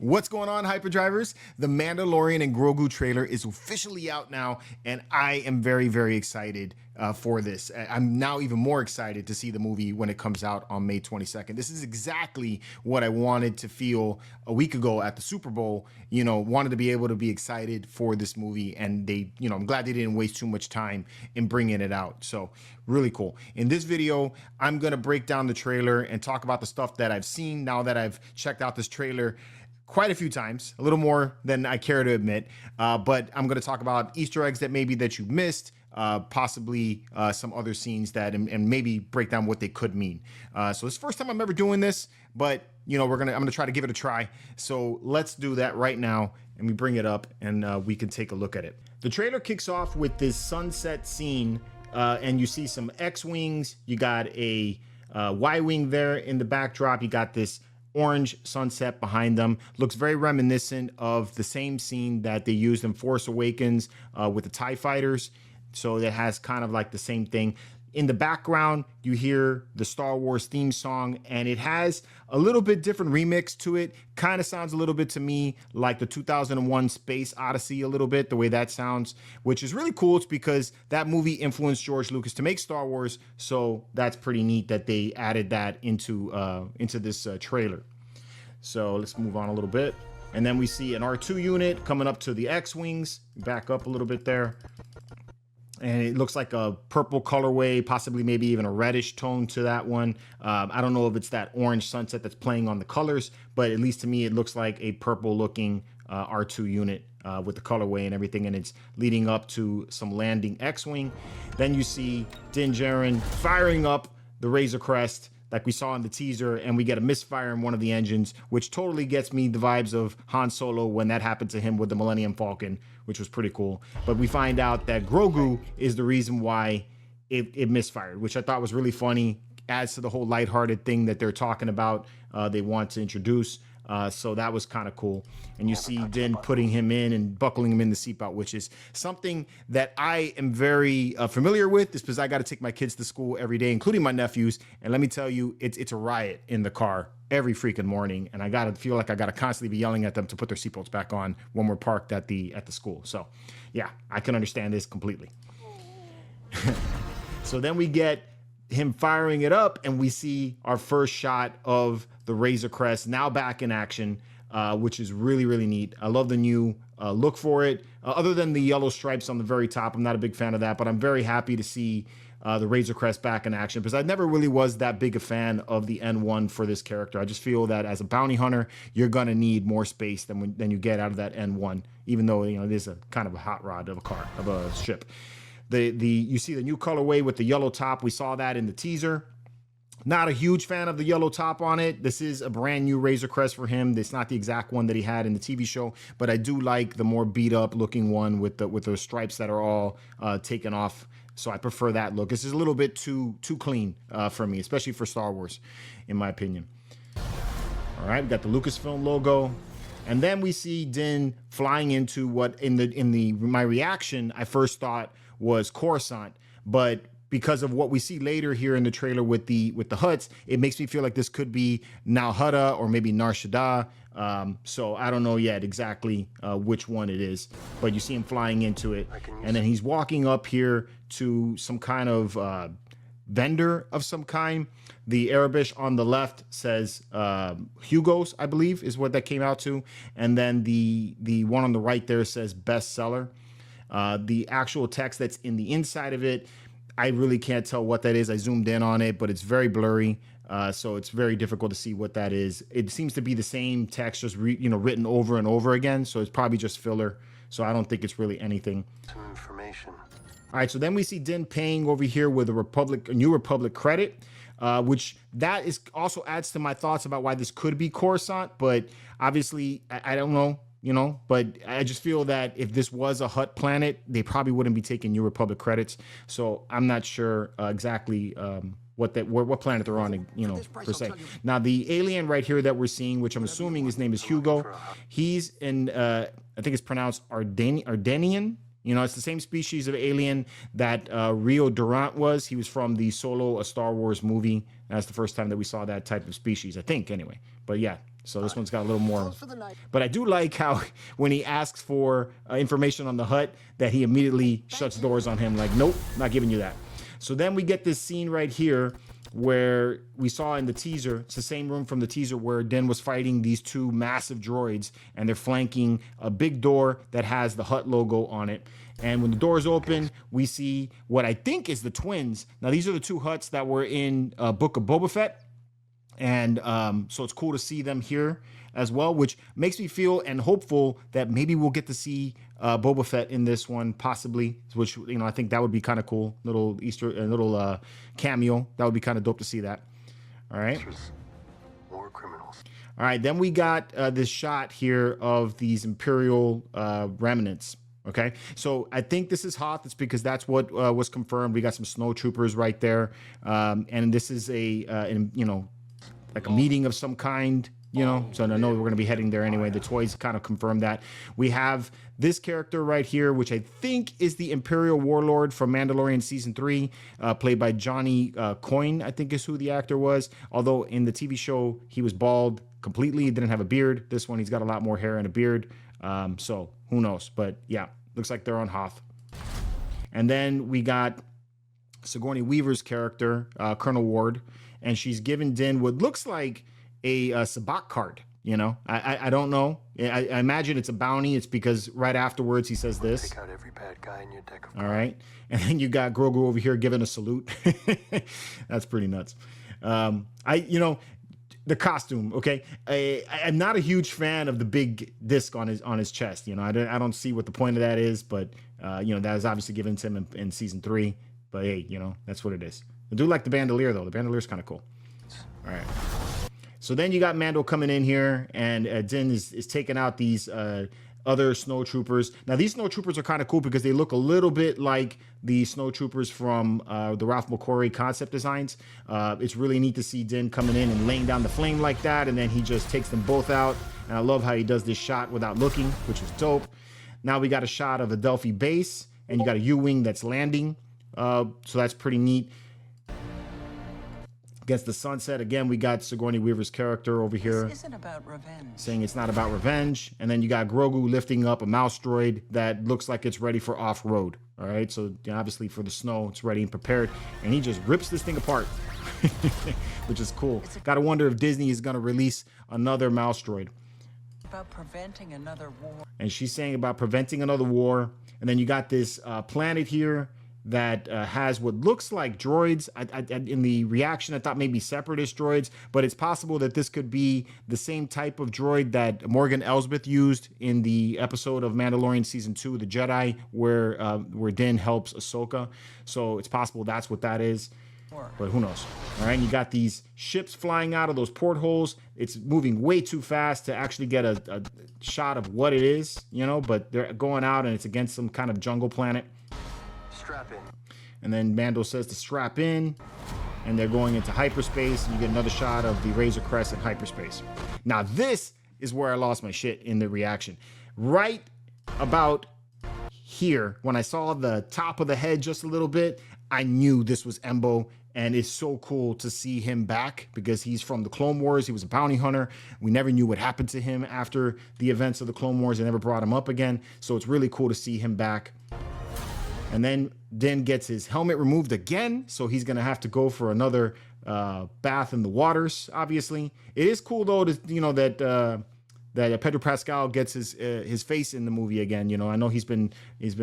What's going on, hyperdrivers? The Mandalorian and Grogu trailer is officially out now, and I am very, very excited for this. I'm now even more excited to see the movie when it comes out on May 22nd. This is exactly what I wanted to feel a week ago at the Super Bowl. You know, wanted to be able to be excited for this movie, and they, you know, I'm glad they didn't waste too much time in bringing it out. So really cool. In this video, I'm gonna break down the trailer and talk about the stuff that I've seen now that I've checked out this trailer quite a few times, a little more than I care to admit, but I'm going to talk about Easter eggs that maybe that you missed, possibly some other scenes that, and maybe break down what they could mean. So it's the first time I'm ever doing this, but you know, I'm gonna try to give it a try. So let's do that right now, and we bring it up, and we can take a look at it. The trailer kicks off with this sunset scene, and you see some X-wings. You got a Y-wing there in the backdrop. You got this orange sunset behind them. Looks very reminiscent of the same scene that they used in Force Awakens with the TIE fighters. So that has kind of like the same thing. In the background, you hear the Star Wars theme song, and it has a little bit different remix to it. Kind of sounds a little bit to me like the 2001 Space Odyssey a little bit, the way that sounds, which is really cool. It's because that movie influenced George Lucas to make Star Wars. So that's pretty neat that they added that into this trailer. So let's move on a little bit. And then we see an R2 unit coming up to the X-wings. Back up a little bit there. And it looks like a purple colorway, possibly maybe even a reddish tone to that one. I don't know if it's that orange sunset that's playing on the colors, but at least to me, it looks like a purple looking R2 unit with the colorway and everything. And it's leading up to some landing X-wing. Then you see Din Djarin firing up the Razor Crest like we saw in the teaser, and we get a misfire in one of the engines, which totally gets me the vibes of Han Solo when that happened to him with the Millennium Falcon, which was pretty cool. But we find out that Grogu is the reason why it misfired, which I thought was really funny. Adds to the whole lighthearted thing that they're talking about, they want to introduce. So that was kind of cool. And you see Din putting him in and buckling him in the seatbelt, which is something that I am very familiar with. This because I got to take my kids to school every day, including my nephews. And let me tell you, it's a riot in the car every freaking morning. And I got to feel like I got to constantly be yelling at them to put their seatbelts back on when we're parked at the school. So yeah, I can understand this completely. So then we get him firing it up, and we see our first shot of the Razor Crest now back in action, which is really, really neat. I love the new look for it. Other than the yellow stripes on the very top, I'm not a big fan of that, but I'm very happy to see the Razor Crest back in action, because I never really was that big a fan of the N1 for this character. I just feel that as a bounty hunter, you're gonna need more space than you get out of that N1, even though, you know, it is a kind of a hot rod of a car, of a ship. You see the new colorway with the yellow top. We saw that in the teaser. Not a huge fan of the yellow top on it. This is a brand new Razor Crest for him. It's not the exact one that he had in the TV show, but I do like the more beat up looking one with those stripes that are all taken off. So I prefer that look. This is a little bit too clean for me, especially for Star Wars, in my opinion. All right, we got the Lucasfilm logo. And then we see Din flying into what my reaction I first thought was Coruscant, but because of what we see later here in the trailer with the Hutts, it makes me feel like this could be Nal Hutta or maybe Nar Shaddaa. So I don't know yet exactly which one it is, but you see him flying into it, and then he's walking up here to some kind of vendor of some kind. The Arabish on the left says Hugo's, I believe, is what that came out to, and then the one on the right there says bestseller. The actual text that's in the inside of it, I really can't tell what that is. I zoomed in on it, but it's very blurry, so it's very difficult to see what that is. It seems to be the same text, just written over and over again, so it's probably just filler. So I don't think it's really anything. Some information. All right, so then we see Din paying over here with a New Republic credit, which that is also adds to my thoughts about why this could be Coruscant, but obviously I don't know. You know, but I just feel that if this was a Hutt planet, they probably wouldn't be taking New Republic credits. So I'm not sure exactly what planet they're on, you know, per se. Now, the alien right here that we're seeing, which I'm assuming his name is Hugo, he's in, I think it's pronounced Ardenian. You know, it's the same species of alien that Rio Durant was. He was from the Solo, a Star Wars movie. That's the first time that we saw that type of species, I think, anyway. But yeah, So this one's got a little more. But I do like how when he asks for information on the hut, that he immediately shuts doors on him. Like, nope, not giving you that. So then we get this scene right here where we saw in the teaser. It's the same room from the teaser where Din was fighting these two massive droids, and they're flanking a big door that has the hut logo on it. And when the doors open, we see what I think is the twins. Now, these are the two huts that were in Book of Boba Fett. And so it's cool to see them here as well, which makes me feel and hopeful that maybe we'll get to see Boba Fett in this one, possibly, which, you know, I think that would be kind of cool. Little Easter, little cameo. That would be kind of dope to see that. All right. More criminals. All right. Then we got this shot here of these Imperial remnants. Okay, so I think this is Hoth. It's because that's what was confirmed. We got some snowtroopers right there, and this is you know, like a meeting of some kind. You know, so I know we're going to be heading there anyway. The toys kind of confirmed that. We have this character right here, which I think is the Imperial Warlord from Mandalorian Season 3, played by Johnny Coyne, I think is who the actor was. Although in the TV show, he was bald completely, didn't have a beard. This one, he's got a lot more hair and a beard. So who knows? But yeah, looks like they're on Hoth. And then we got Sigourney Weaver's character, Colonel Ward, and she's given Din what looks like a sabacc card. You know, I don't know. I imagine it's a bounty. It's because right afterwards he says this. Take out every bad guy in your deck of all right, and then you got Grogu over here giving a salute. That's pretty nuts. You know, the costume. Okay, I'm not a huge fan of the big disc on his chest. You know, I don't see what the point of that is, but you know, that is obviously given to him in season 3. But hey, you know, that's what it is. I do like the bandolier though. The bandolier is kind of cool. All right. So then you got Mando coming in here, and Din is taking out these other snowtroopers. Now, these snowtroopers are kind of cool because they look a little bit like the snowtroopers from the Ralph McQuarrie concept designs. It's really neat to see Din coming in and laying down the flame like that, and then he just takes them both out. And I love how he does this shot without looking, which is dope. Now we got a shot of Adelphi base, and you got a U-wing that's landing. So that's pretty neat. Against the sunset, again, we got Sigourney Weaver's character over here. This isn't about revenge. Saying it's not about revenge. And then you got Grogu lifting up a mouse droid that looks like it's ready for off-road. All right, so obviously for the snow, it's ready and prepared. And he just rips this thing apart, which is cool. Got to wonder if Disney is going to release another mouse droid. About preventing another war. And she's saying about preventing another war. And then you got this planet here that has what looks like droids. In the reaction, I thought maybe separatist droids, but it's possible that this could be the same type of droid that Morgan Elsbeth used in the episode of Mandalorian Season 2, The Jedi, where Din helps Ahsoka. So it's possible that's what that is, but who knows? All right, and you got these ships flying out of those portholes. It's moving way too fast to actually get a shot of what it is, you know, but they're going out and it's against some kind of jungle planet. Strap in. And then Mando says to strap in, and they're going into hyperspace, and you get another shot of the Razor Crest in hyperspace. Now, this is where I lost my shit in the reaction. Right about here, when I saw the top of the head just a little bit, I knew this was Embo, and it's so cool to see him back because he's from the Clone Wars. He was a bounty hunter. We never knew what happened to him after the events of the Clone Wars. They never brought him up again, so it's really cool to see him back. And then Din gets his helmet removed again, so he's going to have to go for another bath in the waters, obviously. It is cool, though, to, you know, that Pedro Pascal gets his face in the movie again. You know, I know he's been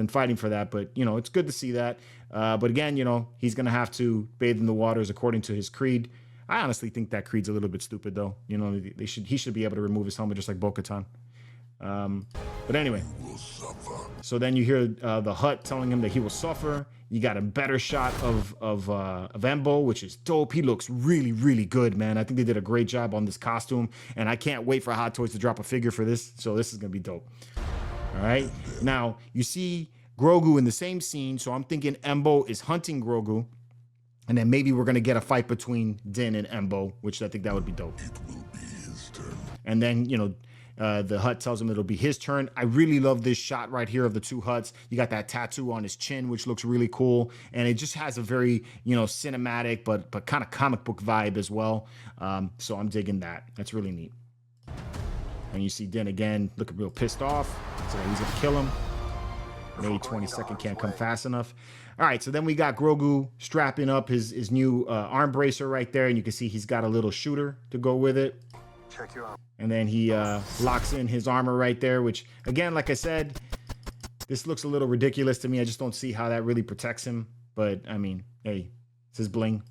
fighting for that, but, you know, it's good to see that. But again, you know, he's going to have to bathe in the waters according to his creed. I honestly think that creed's a little bit stupid, though. You know, he should be able to remove his helmet just like Bo-Katan. But anyway, so then you hear the Hutt telling him that he will suffer. You got a better shot of Embo, which is dope. He looks really, really good, man. I think they did a great job on this costume, and I can't wait for Hot Toys to drop a figure for this. So this is gonna be dope. All right. Now you see Grogu in the same scene, so I'm thinking Embo is hunting Grogu, and then maybe we're gonna get a fight between Din and Embo, which I think that would be dope. It will be his turn. And then, you know, the Hutt tells him it'll be his turn. I really love this shot right here of the two Hutts. You got that tattoo on his chin, which looks really cool. And it just has a very, you know, cinematic, but kind of comic book vibe as well. So I'm digging that. That's really neat. And you see Din again looking real pissed off. So he's going to kill him. May 22nd can't come fast enough. All right, so then we got Grogu strapping up his new arm bracer right there. And you can see he's got a little shooter to go with it. Check your arm. And then he locks in his armor right there, which, again, like I said, this looks a little ridiculous to me. I just don't see how that really protects him. But, I mean, hey, it's his bling.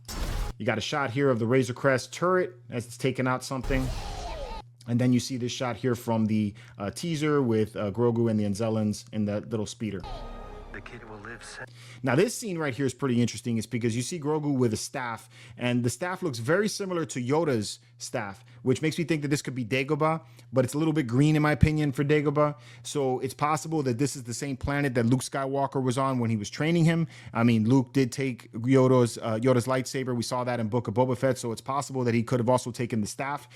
You got a shot here of the Razor Crest turret as it's taking out something. And then you see this shot here from the teaser with Grogu and the Anzellans in that little speeder. The kid will live. Now, this scene right here is pretty interesting. It's because you see Grogu with a staff, and the staff looks very similar to Yoda's staff, which makes me think that this could be Dagobah, but it's a little bit green, in my opinion, for Dagobah. So it's possible that this is the same planet that Luke Skywalker was on when he was training him. I mean, Luke did take Yoda's lightsaber. We saw that in Book of Boba Fett, so it's possible that he could have also taken the staff.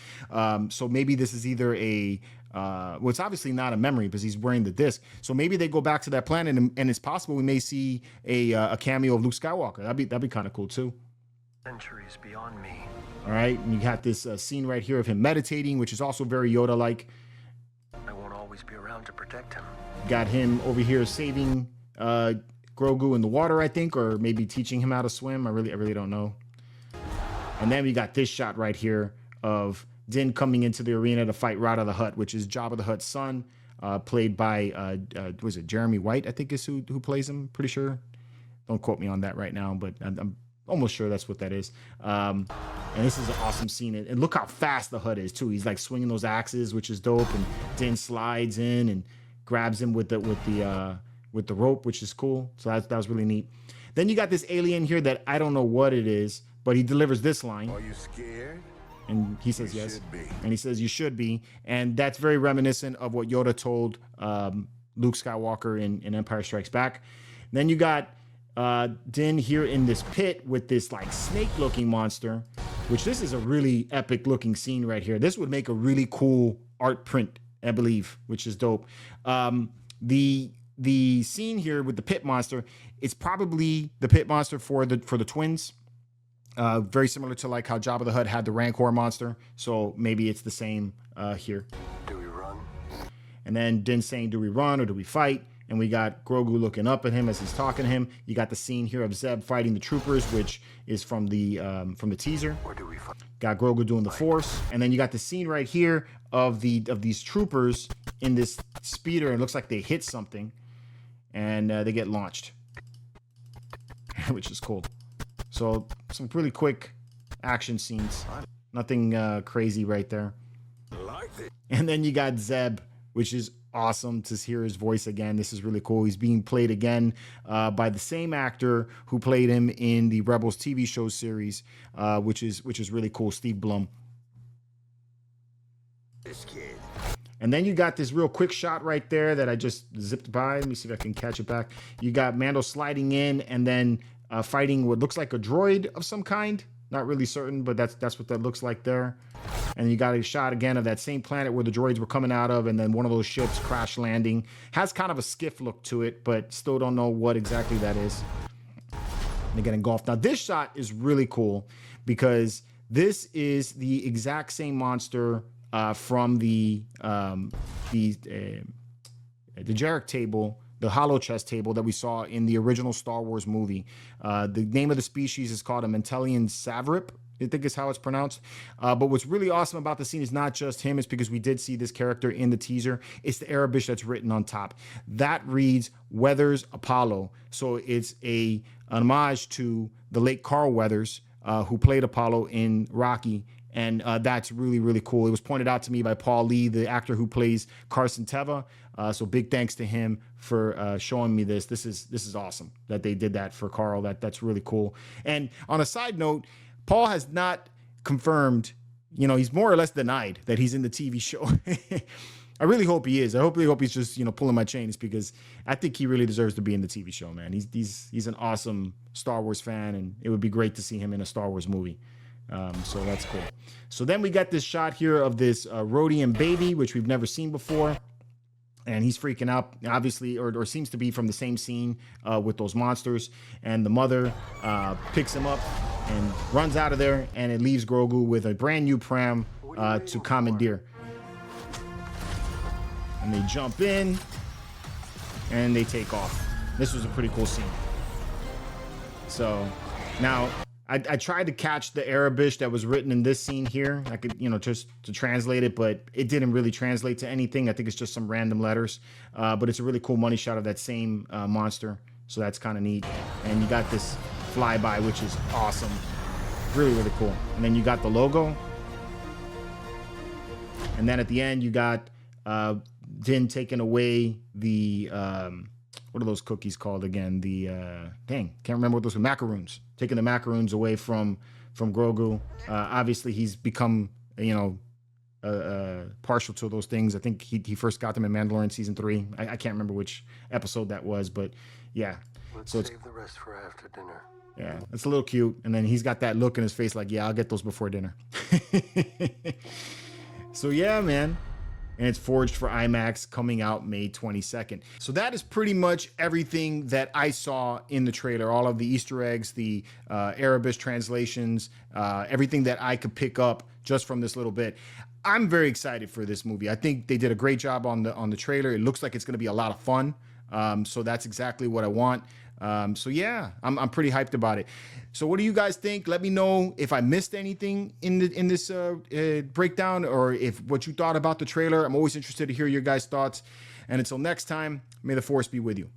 So maybe this is either a... well, it's obviously not a memory because he's wearing the disc. So maybe they go back to that planet, and it's possible we may see a cameo of Luke Skywalker. That'd be kind of cool too. Centuries beyond me. All right, and you got this scene right here of him meditating, which is also very Yoda-like. I won't always be around to protect him. Got him over here saving Grogu in the water, I think, or maybe teaching him how to swim. I really don't know. And then we got this shot right here of Din coming into the arena to fight Rada the Hutt, which is Jabba the Hutt's son, played by, was it Jeremy White, I think is who plays him, pretty sure. Don't quote me on that right now, but I'm almost sure that's what that is. And this is an awesome scene. And look how fast the Hutt is, too. He's like swinging those axes, which is dope. And Din slides in and grabs him with the rope, which is cool. So that was really neat. Then you got this alien here that I don't know what it is, but he delivers this line. Are you scared? And he says yes. Should be. And he says you should be. And that's very reminiscent of what Yoda told Luke Skywalker in Empire Strikes Back. Then you got Din here in this pit with this like snake-looking monster, which this is a really epic-looking scene right here. This would make a really cool art print, I believe, which is dope. The scene here with the pit monster, it's probably the pit monster for the twins. Very similar to like how Jabba the Hutt had the Rancor monster. So maybe it's the same here. Do we run? And then Din saying, do we run or do we fight? And we got Grogu looking up at him as he's talking to him. You got the scene here of Zeb fighting the troopers, which is from the teaser. Or do we fight? Got Grogu doing the Force. And then you got the scene right here of these troopers in this speeder. It looks like they hit something and they get launched, which is cool. So some really quick action scenes. Nothing crazy right there. And then you got Zeb, which is awesome to hear his voice again. This is really cool. He's being played again by the same actor who played him in the Rebels TV show series, which is really cool, Steve Blum. This kid. And then you got this real quick shot right there that I just zipped by. Let me see if I can catch it back. You got Mando sliding in and then fighting what looks like a droid of some kind. Not really certain, but that's what that looks like there. And you got a shot again of that same planet where the droids were coming out of, and then one of those ships crash landing. Has kind of a skiff look to it, but still don't know what exactly that is. And they get engulfed. Now this shot is really cool because this is the exact same monster from the Jarek table, the hollow chest table that we saw in the original Star Wars movie. The name of the species is called a Mentelian Savrip, I think is how it's pronounced. But what's really awesome about the scene is not just him, it's because we did see this character in the teaser. It's the Arabic that's written on top. That reads Weathers Apollo. So it's an homage to the late Carl Weathers, who played Apollo in Rocky. And that's really, really cool. It was pointed out to me by Paul Lee, the actor who plays Carson Teva. So big thanks to him for showing me this. This is awesome that they did that for Carl. That's really cool. And on a side note, Paul has not confirmed, he's more or less denied that he's in the TV show. I really hope he is. I really hope he's just, pulling my chains because I think he really deserves to be in the TV show, man. He's an awesome Star Wars fan, and it would be great to see him in a Star Wars movie. So that's cool. So then we got this shot here of this Rhodian baby, which we've never seen before. And he's freaking out, obviously, or seems to be from the same scene with those monsters. And the mother picks him up and runs out of there. And it leaves Grogu with a brand new pram to commandeer. and they jump in and they take off. This was a pretty cool scene. So now I tried to catch the Arabic that was written in this scene here. I could, just to translate it, but it didn't really translate to anything. I think it's just some random letters. But it's a really cool money shot of that same monster. So that's kind of neat. And you got this flyby, which is awesome. Really, really cool. And then you got the logo. And then at the end, you got Din taking away the, what are those cookies called again? The, can't remember what those were, macaroons. Taking the macaroons away from Grogu. Obviously, he's become, partial to those things. I think he first got them in Mandalorian season 3. I can't remember which episode that was, but yeah. Let's So save the rest for after dinner. yeah, it's a little cute. And then he's got that look in his face like, yeah, I'll get those before dinner. So yeah, man. And it's forged for IMAX, coming out May 22nd. So that is pretty much everything that I saw in the trailer. All of the Easter eggs, the Arabic translations, everything that I could pick up just from this little bit. I'm very excited for this movie. I think they did a great job on the trailer. It looks like it's going to be a lot of fun. So that's exactly what I want. So yeah, I'm pretty hyped about it. So what do you guys think? Let me know if I missed anything in this breakdown, or if what you thought about the trailer. I'm always interested to hear your guys' thoughts. And until next time, may the force be with you.